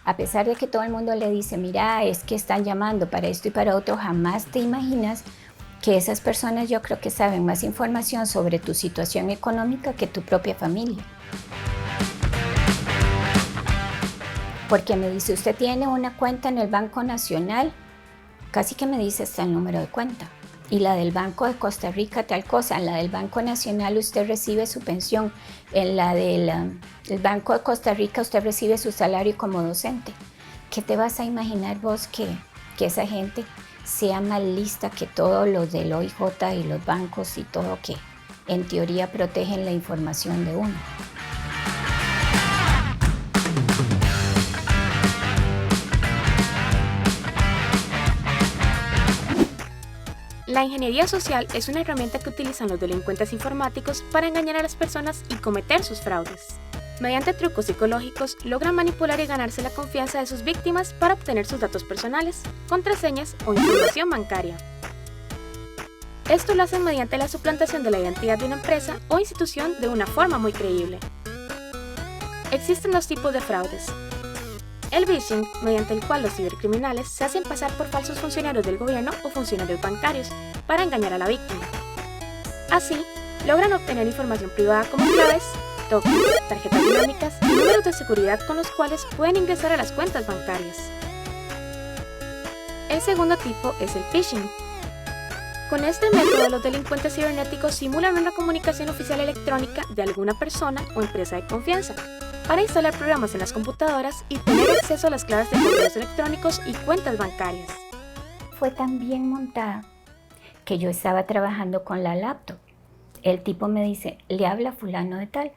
A pesar de que todo el mundo le dice, mira, es que están llamando para esto y para otro, jamás te imaginas que esas personas yo creo que saben más información sobre tu situación económica que tu propia familia. Porque me dice, usted tiene una cuenta en el Banco Nacional, casi que me dice hasta el número de cuenta. Y la del Banco de Costa Rica, tal cosa. En la del Banco Nacional usted recibe su pensión. En la del el Banco de Costa Rica usted recibe su salario como docente. ¿Qué te vas a imaginar vos que esa gente sea más lista que todos los del OIJ y los bancos y todo que en teoría protegen la información de uno? La ingeniería social es una herramienta que utilizan los delincuentes informáticos para engañar a las personas y cometer sus fraudes. Mediante trucos psicológicos, logran manipular y ganarse la confianza de sus víctimas para obtener sus datos personales, contraseñas o información bancaria. Esto lo hacen mediante la suplantación de la identidad de una empresa o institución de una forma muy creíble. Existen dos tipos de fraudes. El phishing, mediante el cual los cibercriminales se hacen pasar por falsos funcionarios del gobierno o funcionarios bancarios para engañar a la víctima. Así, logran obtener información privada como claves, tokens, tarjetas dinámicas y números de seguridad con los cuales pueden ingresar a las cuentas bancarias. El segundo tipo es el phishing. Con este método, los delincuentes cibernéticos simulan una comunicación oficial electrónica de alguna persona o empresa de confianza para instalar programas en las computadoras y tener acceso a las claves de correos electrónicos y cuentas bancarias. Fue tan bien montada que yo estaba trabajando con la laptop. El tipo me dice, le habla fulano de tal,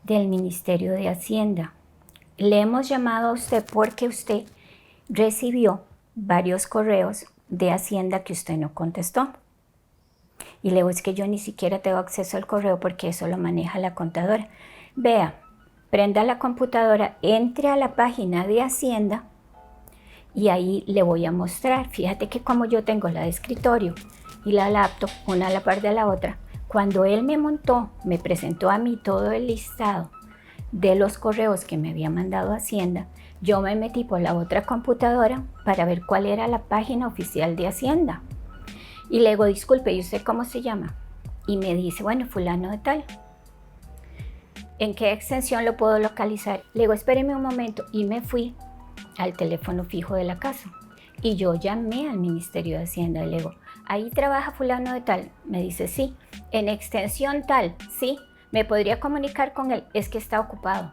del Ministerio de Hacienda. Le hemos llamado a usted porque usted recibió varios correos de Hacienda que usted no contestó. Y le digo, es que yo ni siquiera tengo acceso al correo porque eso lo maneja la contadora. Vea, prenda la computadora, entre a la página de Hacienda y ahí le voy a mostrar. Fíjate que como yo tengo la de escritorio y la laptop, una a la par de la otra, cuando él me montó, me presentó a mí todo el listado de los correos que me había mandado Hacienda, yo me metí por la otra computadora para ver cuál era la página oficial de Hacienda. Y le digo, disculpe, ¿y usted cómo se llama? Y me dice, bueno, fulano de tal. ¿En qué extensión lo puedo localizar? Le digo, espéreme un momento. Y me fui al teléfono fijo de la casa. Y yo llamé al Ministerio de Hacienda y le digo, ¿ahí trabaja fulano de tal? Me dice, sí. ¿En extensión tal? Sí. ¿Me podría comunicar con él? Es que está ocupado.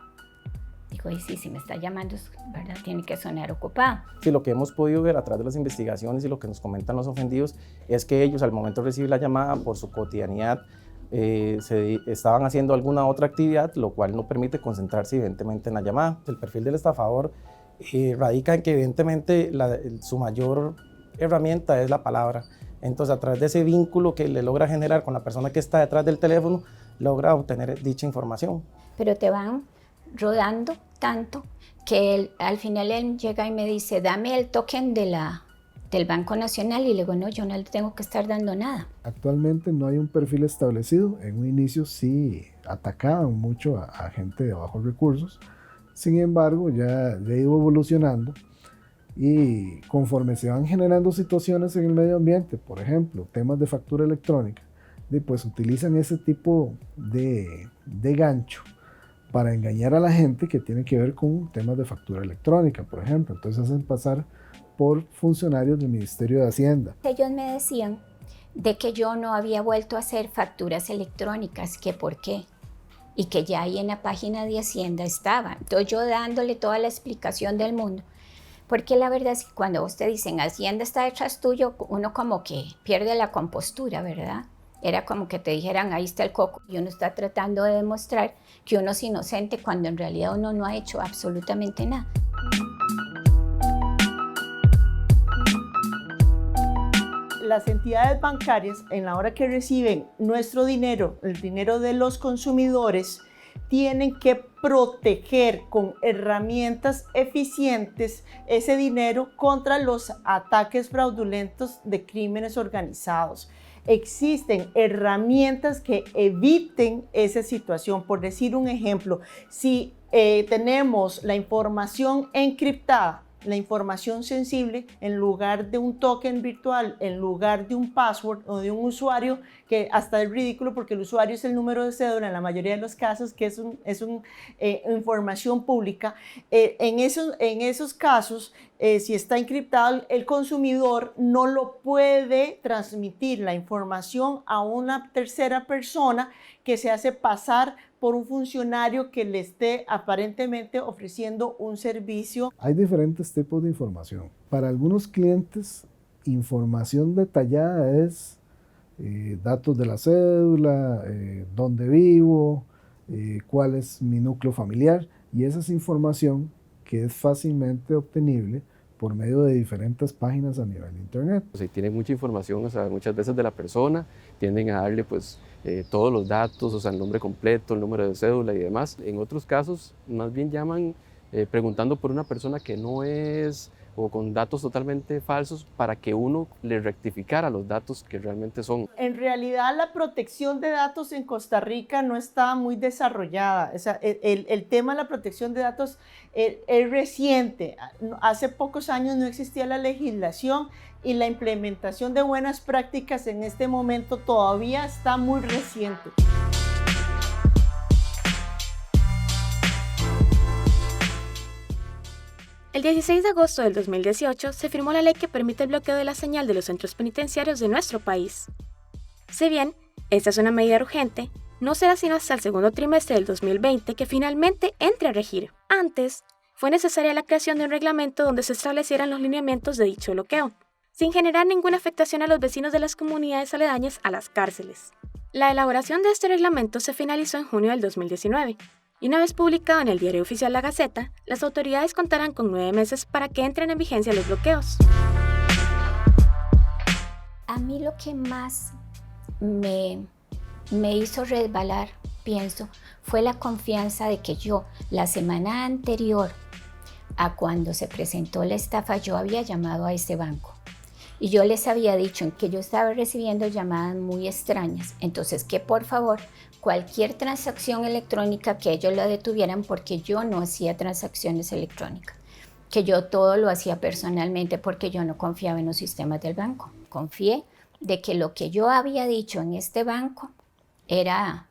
Digo, y sí, si me está llamando, ¿verdad? Tiene que sonar ocupado. Sí, lo que hemos podido ver a través de las investigaciones y lo que nos comentan los ofendidos es que ellos al momento de recibir la llamada por su cotidianidad estaban haciendo alguna otra actividad, lo cual no permite concentrarse evidentemente en la llamada. El perfil del estafador radica en que evidentemente su mayor herramienta es la palabra. Entonces, a través de ese vínculo que le logra generar con la persona que está detrás del teléfono, logra obtener dicha información. Pero te van rodando tanto que al final él llega y me dice, dame el token del Banco Nacional, y le digo, no, yo no le tengo que estar dando nada. Actualmente no hay un perfil establecido. En un inicio sí atacaban mucho a gente de bajos recursos. Sin embargo, ya ha ido evolucionando y conforme se van generando situaciones en el medio ambiente, por ejemplo, temas de factura electrónica, pues utilizan ese tipo de gancho para engañar a la gente que tiene que ver con temas de factura electrónica, por ejemplo. Entonces hacen pasar por funcionarios del Ministerio de Hacienda. Ellos me decían de que yo no había vuelto a hacer facturas electrónicas, que por qué, y que ya ahí en la página de Hacienda estaba. Entonces yo dándole toda la explicación del mundo, porque la verdad es que cuando vos te dicen Hacienda está detrás tuyo, uno como que pierde la compostura, ¿verdad? Era como que te dijeran, ahí está el coco, y uno está tratando de demostrar que uno es inocente cuando en realidad uno no ha hecho absolutamente nada. Las entidades bancarias, en la hora que reciben nuestro dinero, el dinero de los consumidores, tienen que proteger con herramientas eficientes ese dinero contra los ataques fraudulentos de crímenes organizados. Existen herramientas que eviten esa situación. Por decir un ejemplo, si tenemos la información encriptada, la información sensible, en lugar de un token virtual, en lugar de un password o de un usuario, que hasta es ridículo porque el usuario es el número de cédula en la mayoría de los casos, que es información pública. En esos casos, si está encriptado, el consumidor no lo puede transmitir la información a una tercera persona que se hace pasar por un funcionario que le esté aparentemente ofreciendo un servicio. Hay diferentes tipos de información. Para algunos clientes, información detallada es datos de la cédula, dónde vivo, cuál es mi núcleo familiar, y esa es información que es fácilmente obtenible por medio de diferentes páginas a nivel de internet. Si tienen mucha información, o sea, muchas veces de la persona, tienden a darle pues todos los datos, o sea, el nombre completo, el número de cédula y demás. En otros casos, más bien llaman preguntando por una persona que no es, o con datos totalmente falsos, para que uno le rectificara los datos que realmente son. En realidad, la protección de datos en Costa Rica no está muy desarrollada. O sea, el tema de la protección de datos es reciente. Hace pocos años no existía la legislación y la implementación de buenas prácticas en este momento todavía está muy reciente. El 16 de agosto del 2018 se firmó la ley que permite el bloqueo de la señal de los centros penitenciarios de nuestro país. Si bien esta es una medida urgente, no será sino hasta el segundo trimestre del 2020 que finalmente entre a regir. Antes, fue necesaria la creación de un reglamento donde se establecieran los lineamientos de dicho bloqueo, sin generar ninguna afectación a los vecinos de las comunidades aledañas a las cárceles. La elaboración de este reglamento se finalizó en junio del 2019. Y una vez publicado en el Diario Oficial La Gaceta, las autoridades contarán con 9 meses para que entren en vigencia los bloqueos. A mí lo que más me hizo resbalar, pienso, fue la confianza de que yo, la semana anterior a cuando se presentó la estafa, yo había llamado a ese banco. Y yo les había dicho que yo estaba recibiendo llamadas muy extrañas. Entonces, que por favor, cualquier transacción electrónica que ellos la detuvieran, porque yo no hacía transacciones electrónicas. Que yo todo lo hacía personalmente porque yo no confiaba en los sistemas del banco. Confié de que lo que yo había dicho en este banco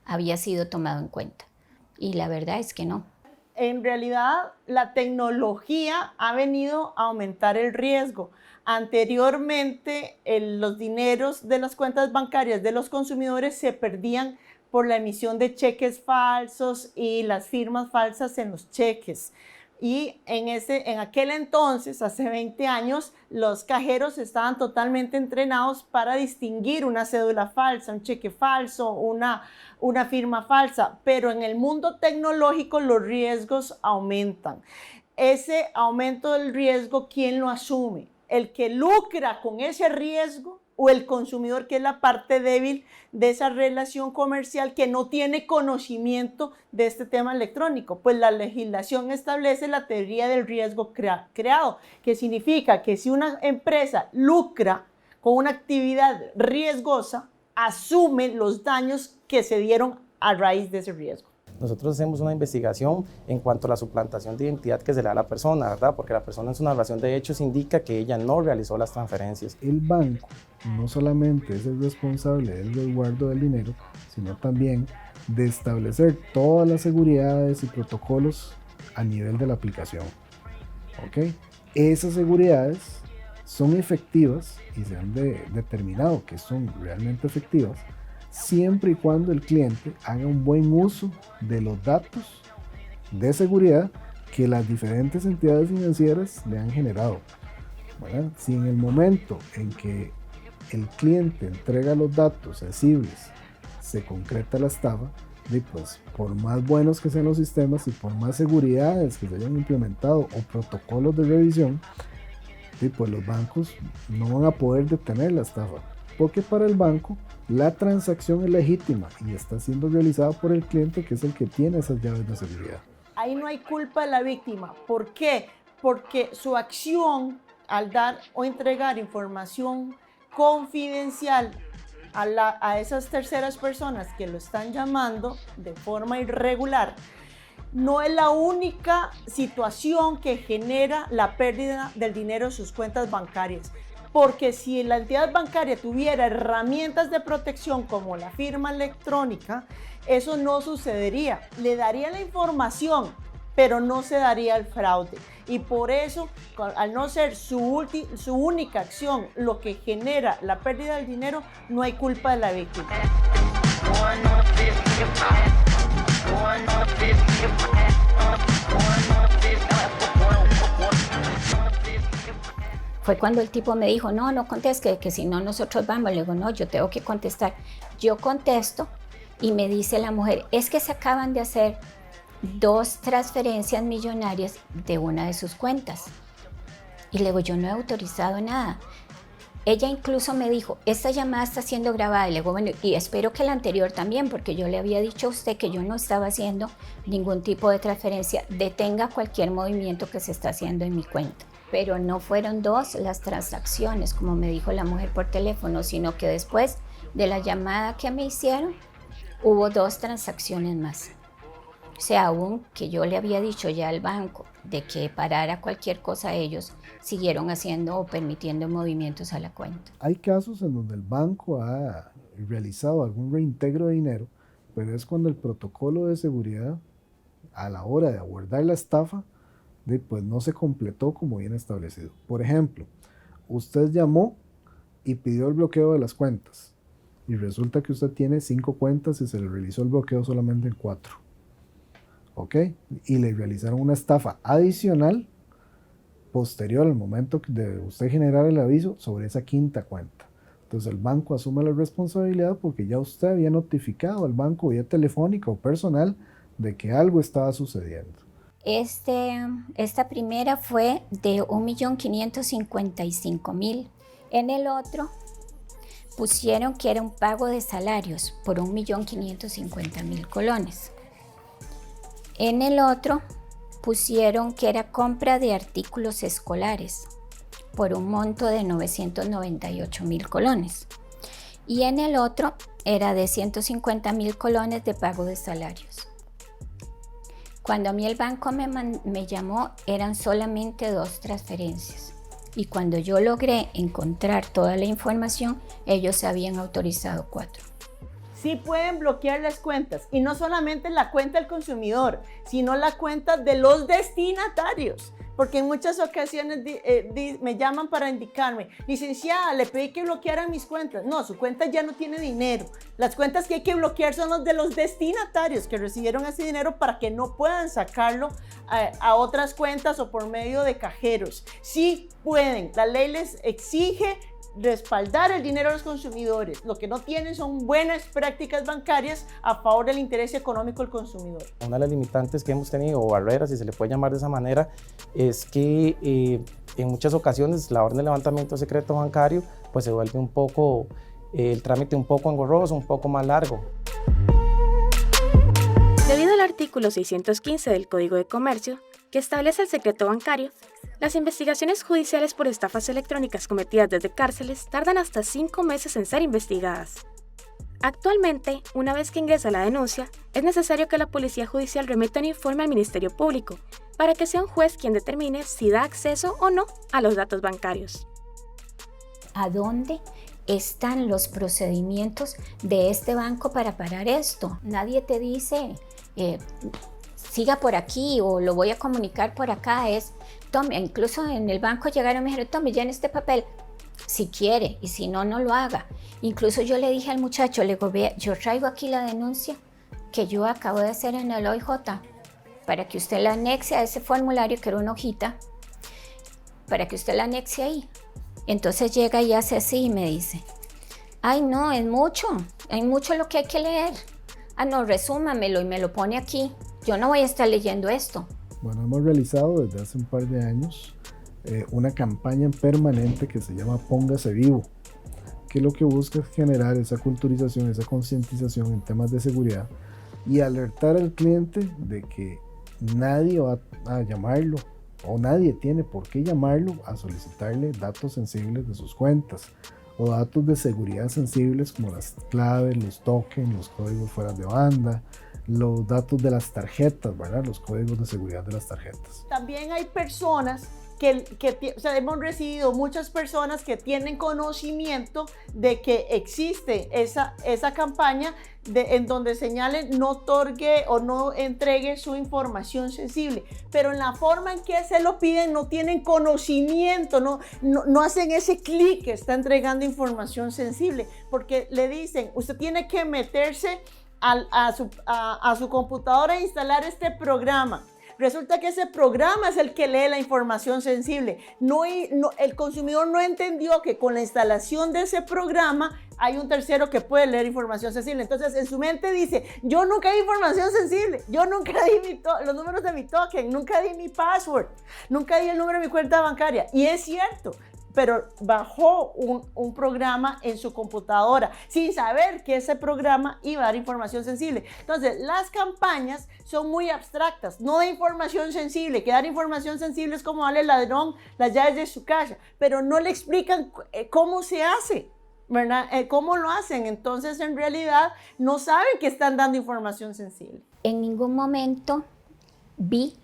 había sido tomado en cuenta. Y la verdad es que no. En realidad, la tecnología ha venido a aumentar el riesgo. Anteriormente, los dineros de las cuentas bancarias de los consumidores se perdían por la emisión de cheques falsos y las firmas falsas en los cheques. Y en aquel entonces, hace 20 años, los cajeros estaban totalmente entrenados para distinguir una cédula falsa, un cheque falso, una firma falsa. Pero en el mundo tecnológico los riesgos aumentan. Ese aumento del riesgo, ¿quién lo asume? ¿El que lucra con ese riesgo o el consumidor, que es la parte débil de esa relación comercial, que no tiene conocimiento de este tema electrónico? Pues la legislación establece la teoría del riesgo creado, que significa que si una empresa lucra con una actividad riesgosa, asume los daños que se dieron a raíz de ese riesgo. Nosotros hacemos una investigación en cuanto a la suplantación de identidad que se le da a la persona, ¿verdad? Porque la persona en su narración de hechos indica que ella no realizó las transferencias. El banco no solamente es el responsable del resguardo del dinero, sino también de establecer todas las seguridades y protocolos a nivel de la aplicación. ¿Ok? Esas seguridades son efectivas y se han determinado que son realmente efectivas siempre y cuando el cliente haga un buen uso de los datos de seguridad que las diferentes entidades financieras le han generado, ¿verdad? Si en el momento en que el cliente entrega los datos sensibles se concreta la estafa, pues por más buenos que sean los sistemas y por más seguridades que se hayan implementado o protocolos de revisión, pues los bancos no van a poder detener la estafa, porque para el banco la transacción es legítima y está siendo realizada por el cliente, que es el que tiene esas llaves de seguridad. Ahí no hay culpa de la víctima. ¿Por qué? Porque su acción al dar o entregar información confidencial a esas terceras personas que lo están llamando de forma irregular, no es la única situación que genera la pérdida del dinero en sus cuentas bancarias. Porque si la entidad bancaria tuviera herramientas de protección como la firma electrónica, eso no sucedería. Le daría la información, pero no se daría el fraude. Y por eso, al no ser su única acción lo que genera la pérdida del dinero, no hay culpa de la víctima. Fue cuando el tipo me dijo, no conteste, que si no nosotros vamos. Le digo, no, yo tengo que contestar. Yo contesto y me dice la mujer, es que se acaban de hacer 2 transferencias millonarias de una de sus cuentas. Y le digo, yo no he autorizado nada. Ella incluso me dijo, esta llamada está siendo grabada. Y le digo, bueno, y espero que la anterior también, porque yo le había dicho a usted que yo no estaba haciendo ningún tipo de transferencia. Detenga cualquier movimiento que se está haciendo en mi cuenta. Pero no fueron 2 las transacciones, como me dijo la mujer por teléfono, sino que después de la llamada que me hicieron, hubo 2 transacciones más. O sea, aún que yo le había dicho ya al banco de que parara cualquier cosa, ellos siguieron haciendo o permitiendo movimientos a la cuenta. Hay casos en donde el banco ha realizado algún reintegro de dinero, pero es cuando el protocolo de seguridad, a la hora de abordar la estafa, pues no se completó como bien establecido. Por ejemplo, usted llamó y pidió el bloqueo de las cuentas y resulta que usted tiene 5 cuentas y se le realizó el bloqueo solamente en 4. ¿Ok? Y le realizaron una estafa adicional posterior al momento de usted generar el aviso sobre esa 5ª cuenta. Entonces el banco asume la responsabilidad porque ya usted había notificado al banco vía telefónica o personal de que algo estaba sucediendo. Esta primera fue de 1.555.000. En el otro pusieron que era un pago de salarios por 1.550.000 colones. En el otro pusieron que era compra de artículos escolares por un monto de 998.000 colones. Y en el otro era de 150.000 colones de pago de salarios. Cuando a mí el banco me llamó, eran solamente 2 transferencias. Y cuando yo logré encontrar toda la información, ellos habían autorizado 4. Sí pueden bloquear las cuentas, y no solamente la cuenta del consumidor, sino la cuenta de los destinatarios. Porque en muchas ocasiones me llaman para indicarme, licenciada, le pedí que bloquearan mis cuentas. No, su cuenta ya no tiene dinero. Las cuentas que hay que bloquear son las de los destinatarios que recibieron ese dinero para que no puedan sacarlo a otras cuentas o por medio de cajeros. Sí pueden, la ley les exige respaldar el dinero de los consumidores. Lo que no tienen son buenas prácticas bancarias a favor del interés económico del consumidor. Una de las limitantes que hemos tenido, o barreras, si se le puede llamar de esa manera, es que en muchas ocasiones la orden de levantamiento de secreto bancario pues se vuelve un poco, el trámite un poco engorroso, un poco más largo. Debido al artículo 615 del Código de Comercio, que establece el secreto bancario, las investigaciones judiciales por estafas electrónicas cometidas desde cárceles tardan hasta 5 meses en ser investigadas. Actualmente, una vez que ingresa la denuncia, es necesario que la Policía Judicial remita un informe al Ministerio Público para que sea un juez quien determine si da acceso o no a los datos bancarios. ¿A dónde están los procedimientos de este banco para parar esto? Nadie te dice, siga por aquí o lo voy a comunicar por acá. Tome, incluso en el banco llegaron y me dijeron, tome, llene este papel, si quiere, y si no, no lo haga. Incluso yo le dije al muchacho, le digo, vea, yo traigo aquí la denuncia que yo acabo de hacer en el OIJ, para que usted la anexe a ese formulario, que era una hojita, para que usted la anexe ahí. Entonces llega y hace así y me dice, ay no, hay mucho lo que hay que leer. Ah no, resúmamelo y me lo pone aquí. Yo no voy a estar leyendo esto. Bueno, hemos realizado desde hace un par de años una campaña permanente que se llama Póngase Vivo, que lo que busca es generar esa culturización, esa concientización en temas de seguridad y alertar al cliente de que nadie va a llamarlo o nadie tiene por qué llamarlo a solicitarle datos sensibles de sus cuentas o datos de seguridad sensibles como las claves, los tokens, los códigos fuera de banda, los datos de las tarjetas, ¿verdad? Los códigos de seguridad de las tarjetas. También hay personas o sea, hemos recibido muchas personas que tienen conocimiento de que existe esa campaña en donde señalen no otorgue o no entregue su información sensible, pero en la forma en que se lo piden no tienen conocimiento, no hacen ese clic que está entregando información sensible, porque le dicen, usted tiene que meterse a su computadora e instalar este programa. Resulta que ese programa es el que lee la información sensible. El consumidor no entendió que con la instalación de ese programa hay un tercero que puede leer información sensible. Entonces en su mente dice, yo nunca di información sensible, yo nunca di los números de mi token, nunca di mi password, nunca di el número de mi cuenta bancaria. Y es cierto, pero bajó un programa en su computadora sin saber que ese programa iba a dar información sensible. Entonces, las campañas son muy abstractas, no de información sensible, que dar información sensible es como darle al ladrón las llaves de su casa, pero no le explican cómo se hace, ¿verdad? ¿Cómo lo hacen? Entonces, en realidad, no saben que están dando información sensible. En ningún momento vi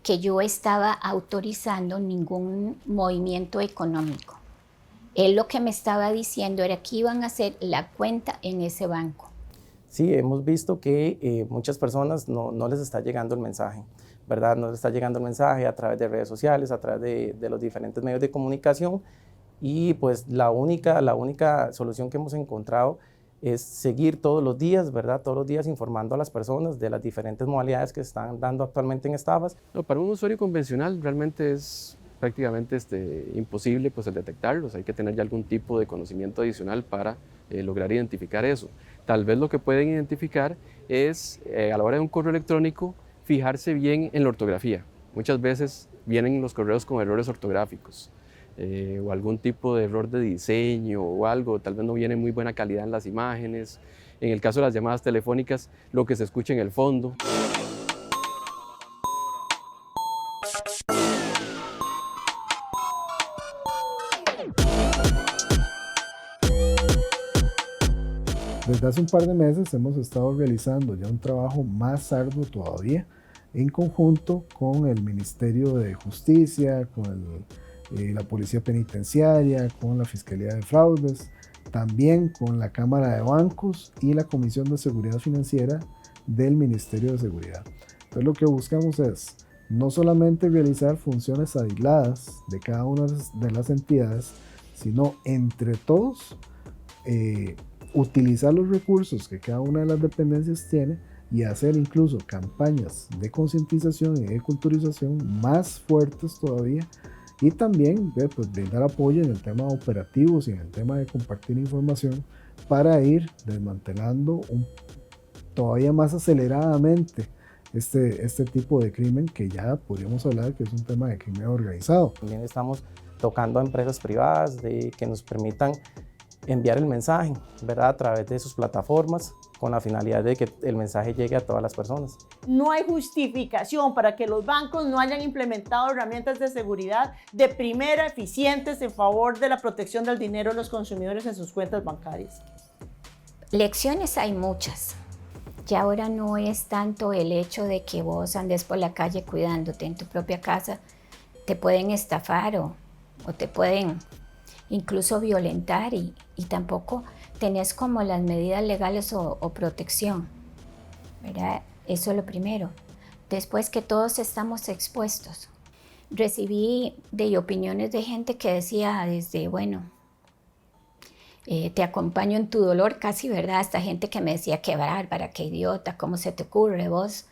que yo estaba autorizando ningún movimiento económico. Él lo que me estaba diciendo era que iban a hacer la cuenta en ese banco. Sí, hemos visto que muchas personas no les está llegando el mensaje, ¿verdad? No les está llegando el mensaje a través de redes sociales, a través de los diferentes medios de comunicación, y pues la única solución que hemos encontrado es seguir todos los días, ¿verdad? Todos los días informando a las personas de las diferentes modalidades que están dando actualmente en estafas. No, para un usuario convencional realmente es prácticamente imposible pues, el detectarlos. Hay que tener ya algún tipo de conocimiento adicional para lograr identificar eso. Tal vez lo que pueden identificar es, a la hora de un correo electrónico, fijarse bien en la ortografía. Muchas veces vienen los correos con errores ortográficos. O algún tipo de error de diseño o algo, tal vez no viene muy buena calidad en las imágenes. En el caso de las llamadas telefónicas, lo que se escucha en el fondo. Desde hace un par de meses hemos estado realizando ya un trabajo más arduo todavía en conjunto con el Ministerio de Justicia, con la Policía Penitenciaria, con la Fiscalía de Fraudes, también con la Cámara de Bancos y la Comisión de Seguridad Financiera del Ministerio de Seguridad. Entonces lo que buscamos es no solamente realizar funciones aisladas de cada una de las entidades, sino entre todos utilizar los recursos que cada una de las dependencias tiene y hacer incluso campañas de concientización y de culturización más fuertes todavía, y también pues, brindar apoyo en el tema de operativos y en el tema de compartir información para ir desmantelando todavía más aceleradamente este tipo de crimen, que ya podríamos hablar que es un tema de crimen organizado. También estamos tocando a empresas privadas que nos permitan enviar el mensaje, ¿verdad? A través de sus plataformas, con la finalidad de que el mensaje llegue a todas las personas. No hay justificación para que los bancos no hayan implementado herramientas de seguridad de primera, eficientes, en favor de la protección del dinero de los consumidores en sus cuentas bancarias. Lecciones hay muchas. Ya ahora no es tanto el hecho de que vos andes por la calle cuidándote en tu propia casa, te pueden estafar o te pueden incluso violentar, y tampoco tenés como las medidas legales o protección, ¿verdad? Eso es lo primero. Después, que todos estamos expuestos. Recibí opiniones de gente que decía desde, bueno, te acompaño en tu dolor casi, ¿verdad? Hasta gente que me decía, qué bárbara, qué idiota, ¿cómo se te ocurre vos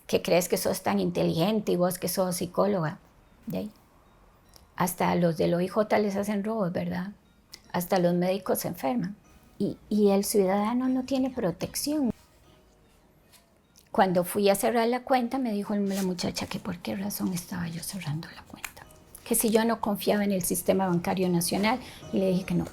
que crees que sos tan inteligente y vos que sos psicóloga? ¿De ahí? Hasta los del OIJ les hacen robos, ¿verdad? Hasta los médicos se enferman. Y el ciudadano no tiene protección. Cuando fui a cerrar la cuenta, me dijo la muchacha que por qué razón estaba yo cerrando la cuenta. Que si yo no confiaba en el sistema bancario nacional, y le dije que no.